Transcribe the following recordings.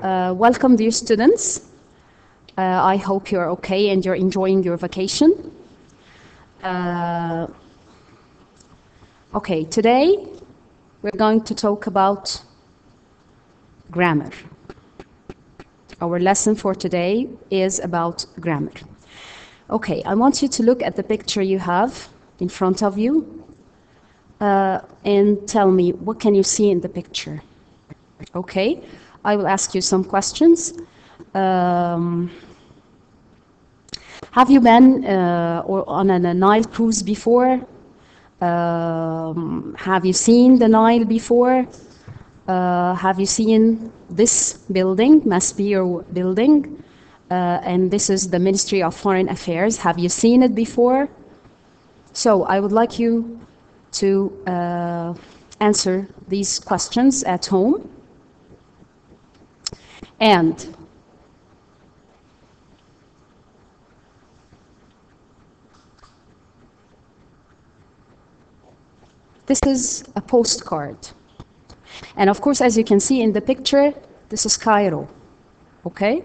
Welcome, dear students. I hope you're okay and you're enjoying your vacation. Okay, today we're going to talk about grammar. Our lesson for today is about grammar. Okay, I want you to look at the picture you have in front of you and tell me, what can you see in the picture? Okay, I will ask you some questions. Have you been on a Nile cruise before? Have you seen the Nile before? Have you seen this building, must be your building? And this is the Ministry of Foreign Affairs. Have you seen it before? So I would like you to answer these questions at home. And this is a postcard. And of course, as you can see in the picture, this is Cairo, okay?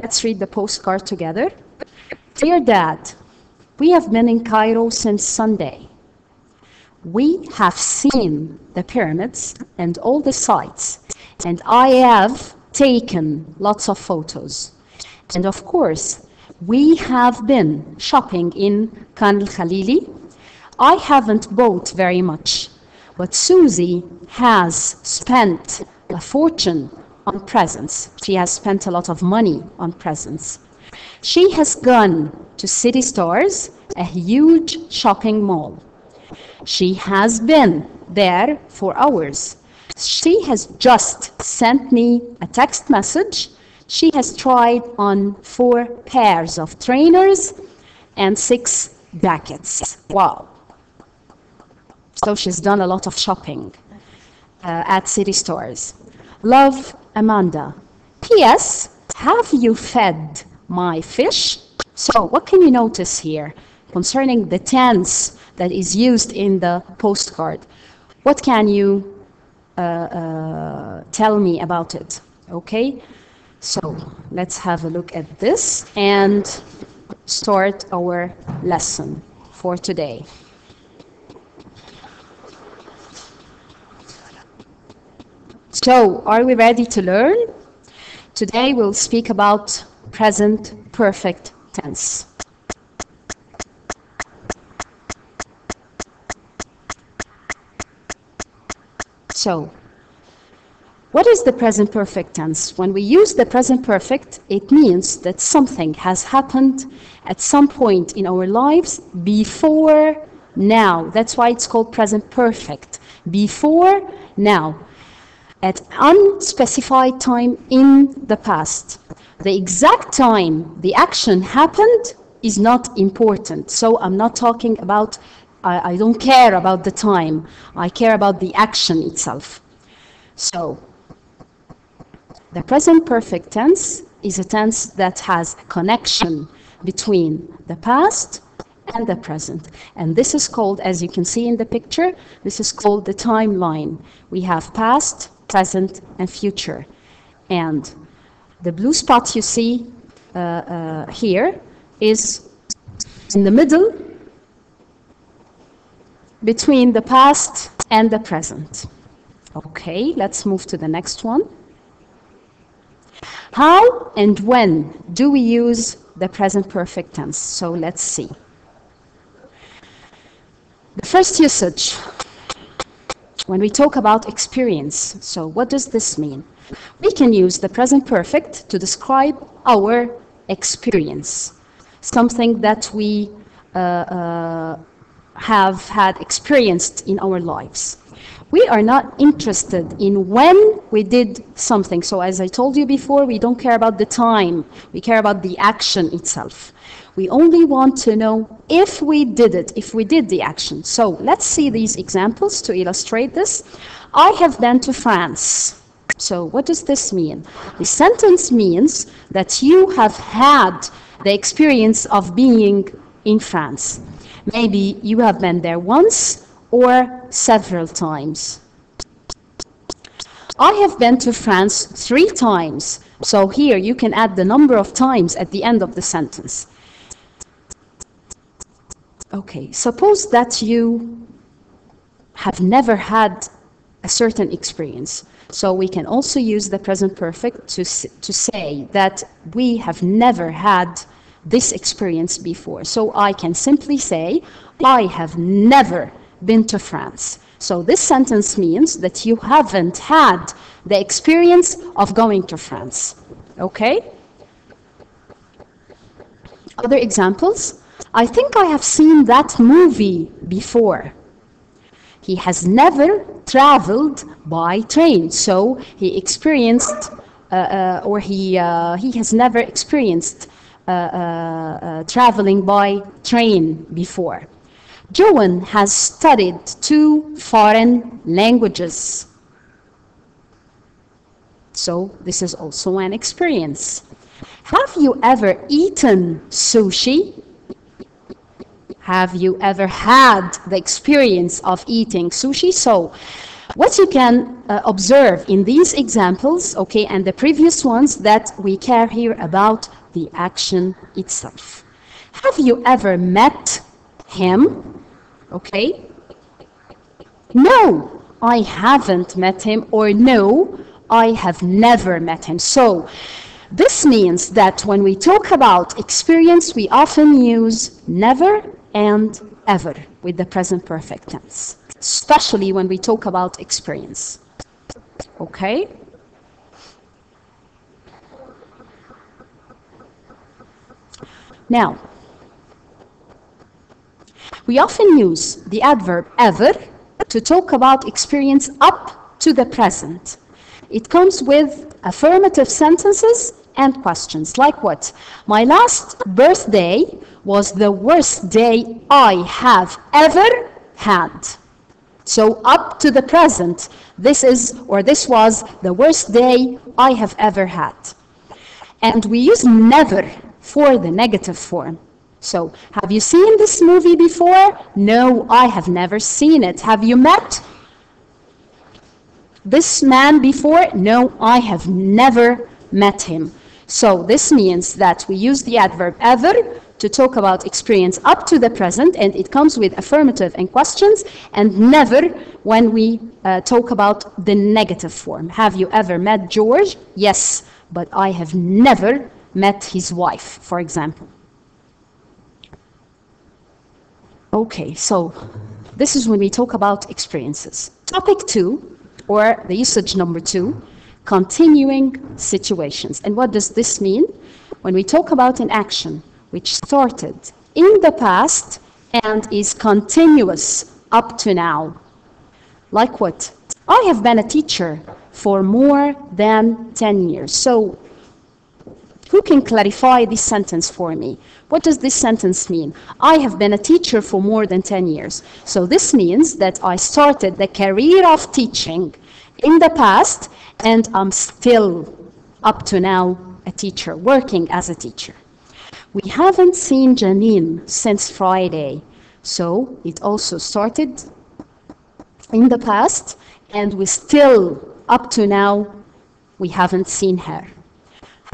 Let's read the postcard together. Dear Dad, we have been in Cairo since Sunday. We have seen the pyramids and all the sites, and I have taken lots of photos. And of course, we have been shopping in Khan al-Khalili. I haven't bought very much, but Susie has spent a fortune on presents. She has spent a lot of money on presents. She has gone to City Stores, a huge shopping mall. She has been there for hours. She has just sent me a text message. She has tried on 4 pairs of trainers and 6 jackets. Wow. So she's done a lot of shopping at City Stores. Love, Amanda. P.S. Have you fed my fish? So what can you notice here concerning the tense that is used in the postcard? What can you tell me about it? Okay, so let's have a look at this and start our lesson for today. So, are we ready to learn? Today we'll speak about present perfect tense. So, what is the present perfect tense? When we use the present perfect, it means that something has happened at some point in our lives before now. That's why it's called present perfect. Before now. At unspecified time in the past. The exact time the action happened is not important. So I'm not talking about, I don't care about the time. I care about the action itself. So, the present perfect tense is a tense that has a connection between the past and the present. And this is called, as you can see in the picture, this is called the timeline. We have past, present, and future. And the blue spot you see here is in the middle between the past and the present. Okay, let's move to the next one. How and when do we use the present perfect tense? So let's see. The first usage, when we talk about experience, so what does this mean? We can use the present perfect to describe our experience, something that we have had experienced in our lives. We are not interested in when we did something. So as I told you before, we don't care about the time. We care about the action itself. We only want to know if we did it, if we did the action. So let's see these examples to illustrate this. I have been to France. So what does this mean? The sentence means that you have had the experience of being in France. Maybe you have been there once or several times. I have been to France 3 times. So here you can add the number of times at the end of the sentence. Okay, suppose that you have never had a certain experience. So we can also use the present perfect to say that we have never had this experience before. So I can simply say, I have never been to France. So this sentence means that you haven't had the experience of going to France. Okay? Other examples? I think I have seen that movie before. He has never traveled by train, so he experienced, he has never experienced traveling by train before. Joan has studied 2 foreign languages. So this is also an experience. Have you ever eaten sushi? Have you ever had the experience of eating sushi? So what you can observe in these examples, okay, and the previous ones, that we care here about the action itself. Have you ever met him? Okay. No, I haven't met him, or no, I have never met him. So this means that when we talk about experience, we often use never and ever with the present perfect tense, especially when we talk about experience. Okay? Now, we often use the adverb ever to talk about experience up to the present. It comes with affirmative sentences and questions, like what? My last birthday was the worst day I have ever had. So up to the present, this was the worst day I have ever had. And we use never for the negative form. So, have you seen this movie before? No, I have never seen it. Have you met this man before? No, I have never met him. So this means that we use the adverb ever to talk about experience up to the present, and it comes with affirmative and questions, and never when we talk about the negative form. Have you ever met George? Yes, but I have never met his wife, for example. Okay, so this is when we talk about experiences. Topic 2, or the usage number 2, continuing situations. And what does this mean? When we talk about an action which started in the past and is continuous up to now. Like what? I have been a teacher for more than 10 years. So who can clarify this sentence for me? What does this sentence mean? I have been a teacher for more than 10 years. So this means that I started the career of teaching in the past, and I'm still up to now a teacher, working as a teacher. We haven't seen Janine since Friday. So it also started in the past, and we still, up to now, we haven't seen her.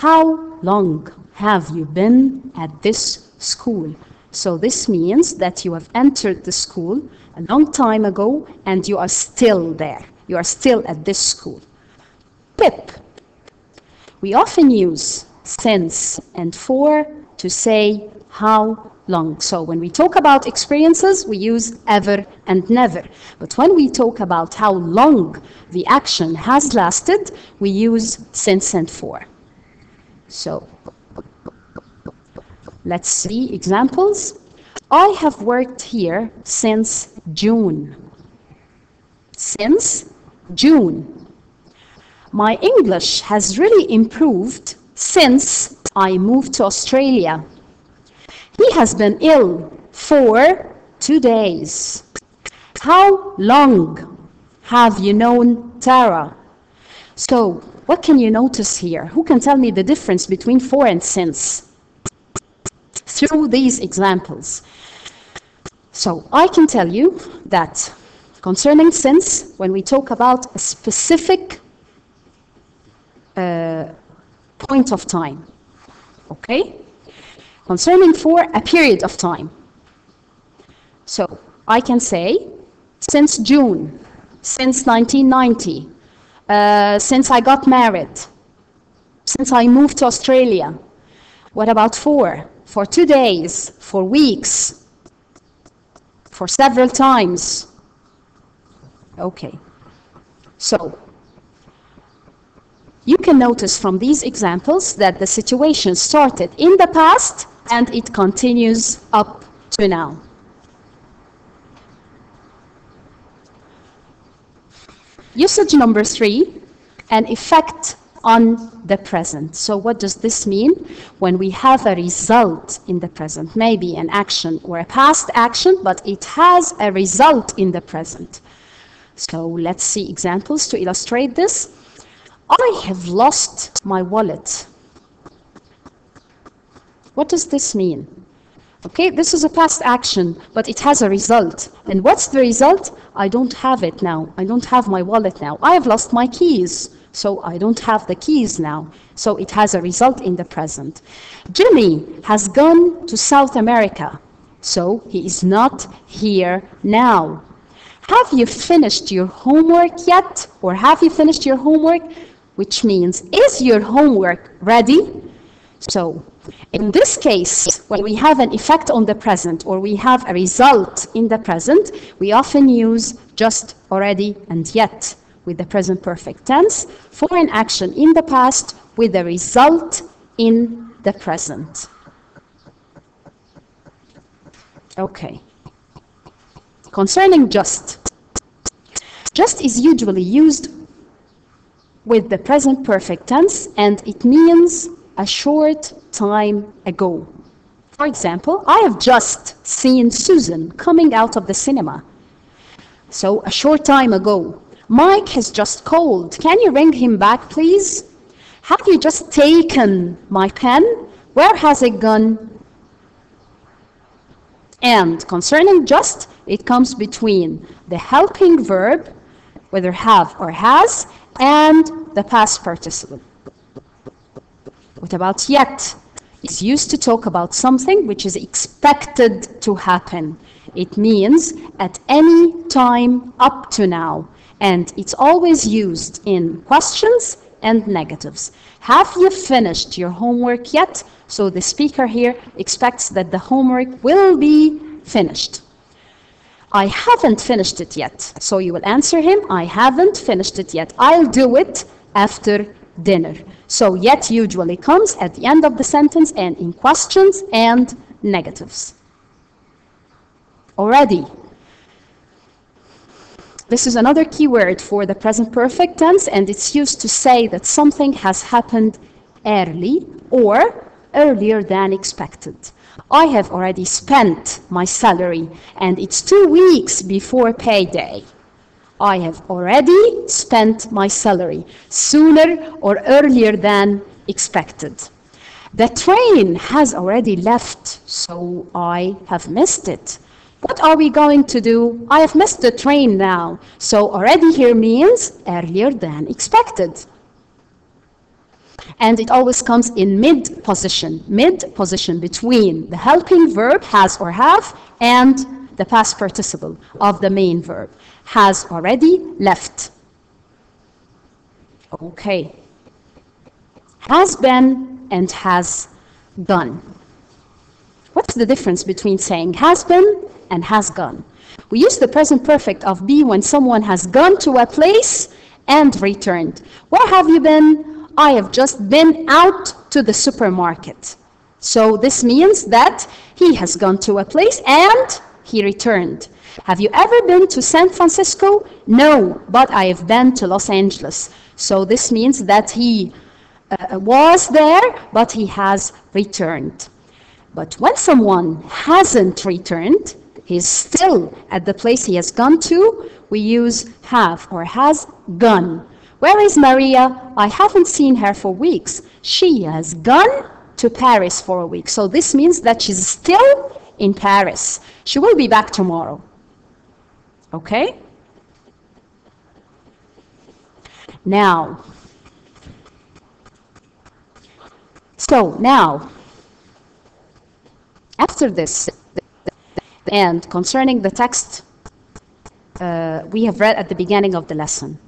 How long have you been at this school? So this means that you have entered the school a long time ago and you are still there. You are still at this school. Pip. We often use since and for to say how long. So when we talk about experiences, we use ever and never. But when we talk about how long the action has lasted, we use since and for. So let's see examples. I have worked here since June. Since June. My English has really improved since I moved to Australia. He has been ill for 2 days. How long have you known Tara? So, what can you notice here? Who can tell me the difference between for and since? through these examples. So I can tell you that concerning since, when we talk about a specific point of time, okay? Concerning for a period of time. So I can say, since June, since 1990, since I got married, since I moved to Australia. What about for? For 2 days, for weeks, for several times. Okay. So, you can notice from these examples that the situation started in the past and it continues up to now. Usage number 3, an effect on the present. So what does this mean? When we have a result in the present, maybe an action or a past action, but it has a result in the present. So let's see examples to illustrate this. I have lost my wallet. What does this mean? Okay, this is a past action, but it has a result. And what's the result? I don't have it now. I don't have my wallet now. I have lost my keys, so I don't have the keys now. So it has a result in the present. Jimmy has gone to South America, so he is not here now. Have you finished your homework yet? Or have you finished your homework? Which means, is your homework ready? So, in this case, when we have an effect on the present or we have a result in the present, we often use just, already, and yet with the present perfect tense for an action in the past with a result in the present. Okay. Concerning just is usually used with the present perfect tense and it means a short time ago. For example, I have just seen Susan coming out of the cinema. So a short time ago. Mike has just called. Can you ring him back, please? Have you just taken my pen? Where has it gone? And concerning just, it comes between the helping verb, whether have or has, and the past participle. What about yet? It's used to talk about something which is expected to happen. It means at any time up to now. And it's always used in questions and negatives. Have you finished your homework yet? So the speaker here expects that the homework will be finished. I haven't finished it yet. So you will answer him, I haven't finished it yet. I'll do it after dinner. So yet usually comes at the end of the sentence and in questions and negatives. Already. This is another key word for the present perfect tense, and it's used to say that something has happened early or earlier than expected. I have already spent my salary, and it's 2 weeks before payday. I have already spent my salary sooner or earlier than expected. The train has already left, so I have missed it. What are we going to do? I have missed the train now. So already here means earlier than expected. And it always comes in mid position between the helping verb, has or have, and the past participle of the main verb, has already left. Okay. Has been and has gone. What's the difference between saying has been and has gone? We use the present perfect of be when someone has gone to a place and returned. Where have you been? I have just been out to the supermarket. So this means that he has gone to a place and he returned. Have you ever been to San Francisco? No, but I have been to Los Angeles. So this means that he was there, but he has returned. But when someone hasn't returned, he's still at the place he has gone to, we use have or has gone. Where is Maria? I haven't seen her for weeks. She has gone to Paris for a week. So this means that she's still in Paris. She will be back tomorrow. Okay? Now, after this, and concerning the text we have read at the beginning of the lesson.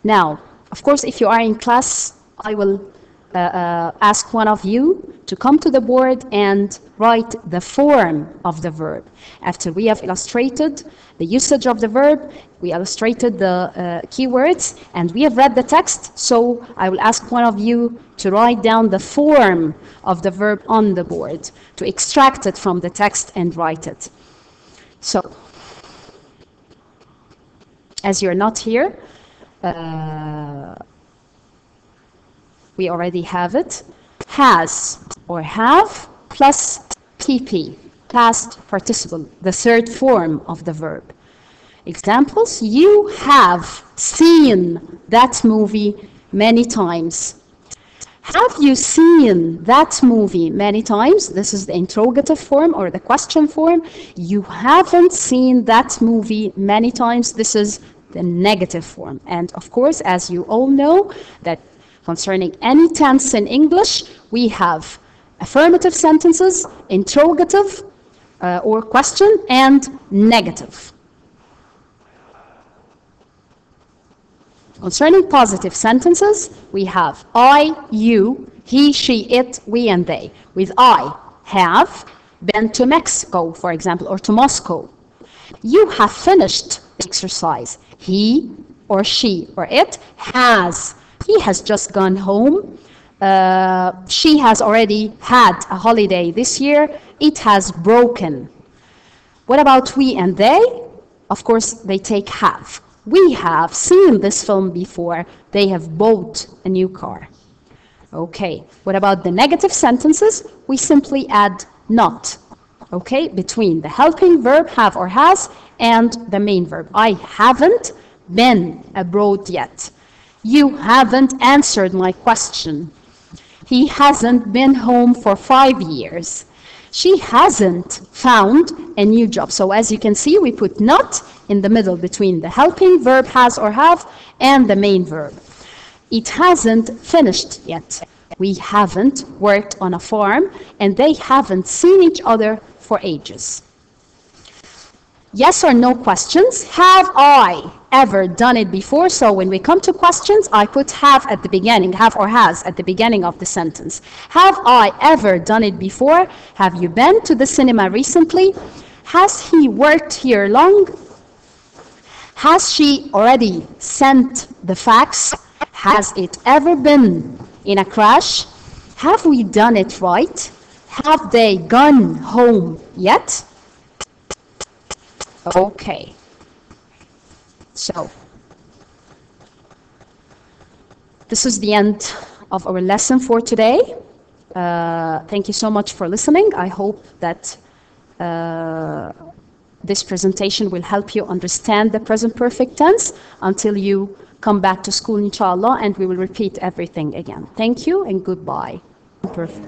Now, of course, if you are in class, I will ask one of you to come to the board and write the form of the verb. After we have illustrated the usage of the verb, we illustrated the keywords, and we have read the text, so I will ask one of you to write down the form of the verb on the board, to extract it from the text and write it. So, as you're not here, we already have it. Has or have plus PP, past participle, the third form of the verb. Examples: you have seen that movie many times. Have you seen that movie many times? This is the interrogative form or the question form. You haven't seen that movie many times. This is the negative form. And of course, as you all know, that concerning any tense in English, we have affirmative sentences, interrogative or question, and negative. Concerning positive sentences, we have I, you, he, she, it, we, and they. With I, have been to Mexico, for example, or to Moscow. You have finished the exercise. He or she or it has. He has just gone home. She has already had a holiday this year. It has broken. What about we and they? Of course, they take have. We have seen this film before. They have bought a new car. Okay, what about the negative sentences? We simply add not, okay, between the helping verb have or has and the main verb. I haven't been abroad yet. You haven't answered my question. He hasn't been home for 5 years. She hasn't found a new job. So as you can see, we put not in the middle between the helping verb has or have and the main verb. It hasn't finished yet. We haven't worked on a farm, and they haven't seen each other for ages. Yes or no questions. Have I ever done it before? So when we come to questions, I put have at the beginning, have or has at the beginning of the sentence. Have I ever done it before? Have you been to the cinema recently? Has he worked here long? Has she already sent the fax? Has it ever been in a crash? Have we done it right? Have they gone home yet? Okay. So, this is the end of our lesson for today. Thank you so much for listening. I hope that this presentation will help you understand the present perfect tense until you come back to school, inshallah, and we will repeat everything again. Thank you and goodbye. Perfect.